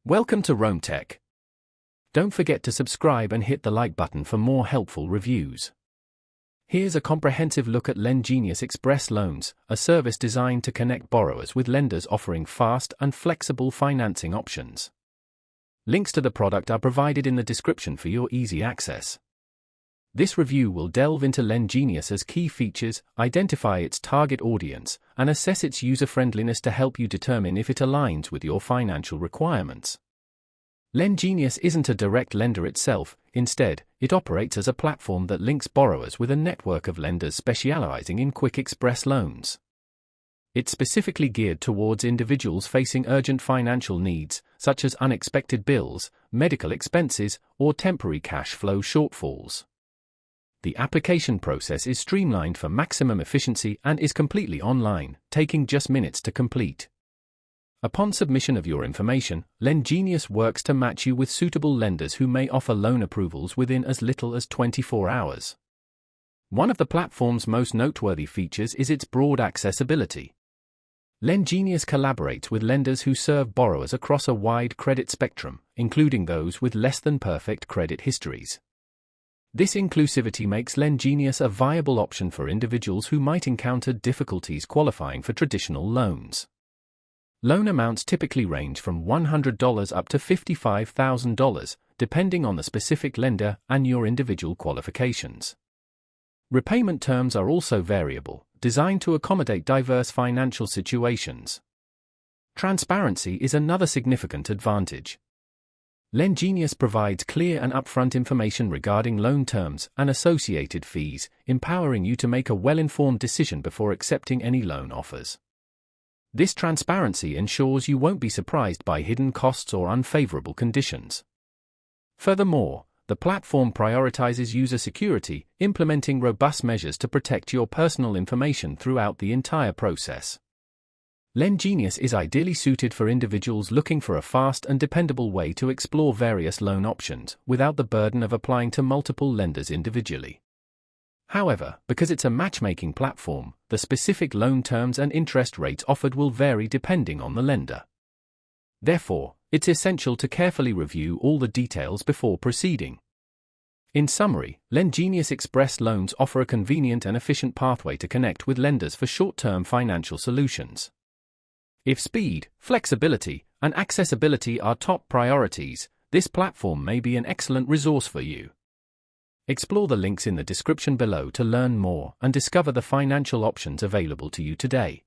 Welcome to Rome Tech. Don't forget to subscribe and hit the like button for more helpful reviews. Here's a comprehensive look at Lendgenius Express Loans, a service designed to connect borrowers with lenders offering fast and flexible financing options. Links to the product are provided in the description for your easy access. This review will delve into Lendgenius's key features, identify its target audience, and assess its user-friendliness to help you determine if it aligns with your financial requirements. Lendgenius isn't a direct lender itself. Instead, it operates as a platform that links borrowers with a network of lenders specializing in quick express loans. It's specifically geared towards individuals facing urgent financial needs, such as unexpected bills, medical expenses, or temporary cash flow shortfalls. The application process is streamlined for maximum efficiency and is completely online, taking just minutes to complete. Upon submission of your information, Lendgenius works to match you with suitable lenders who may offer loan approvals within as little as 24 hours. One of the platform's most noteworthy features is its broad accessibility. Lendgenius collaborates with lenders who serve borrowers across a wide credit spectrum, including those with less than perfect credit histories. This inclusivity makes Lendgenius a viable option for individuals who might encounter difficulties qualifying for traditional loans. Loan amounts typically range from $100 up to $55,000, depending on the specific lender and your individual qualifications. Repayment terms are also variable, designed to accommodate diverse financial situations. Transparency is another significant advantage. Lendgenius provides clear and upfront information regarding loan terms and associated fees, empowering you to make a well-informed decision before accepting any loan offers. This transparency ensures you won't be surprised by hidden costs or unfavorable conditions. Furthermore, the platform prioritizes user security, implementing robust measures to protect your personal information throughout the entire process. Lendgenius is ideally suited for individuals looking for a fast and dependable way to explore various loan options without the burden of applying to multiple lenders individually. However, because it's a matchmaking platform, the specific loan terms and interest rates offered will vary depending on the lender. Therefore, it's essential to carefully review all the details before proceeding. In summary, Lendgenius Express Loans offer a convenient and efficient pathway to connect with lenders for short-term financial solutions. If speed, flexibility, and accessibility are top priorities, this platform may be an excellent resource for you. Explore the links in the description below to learn more and discover the financial options available to you today.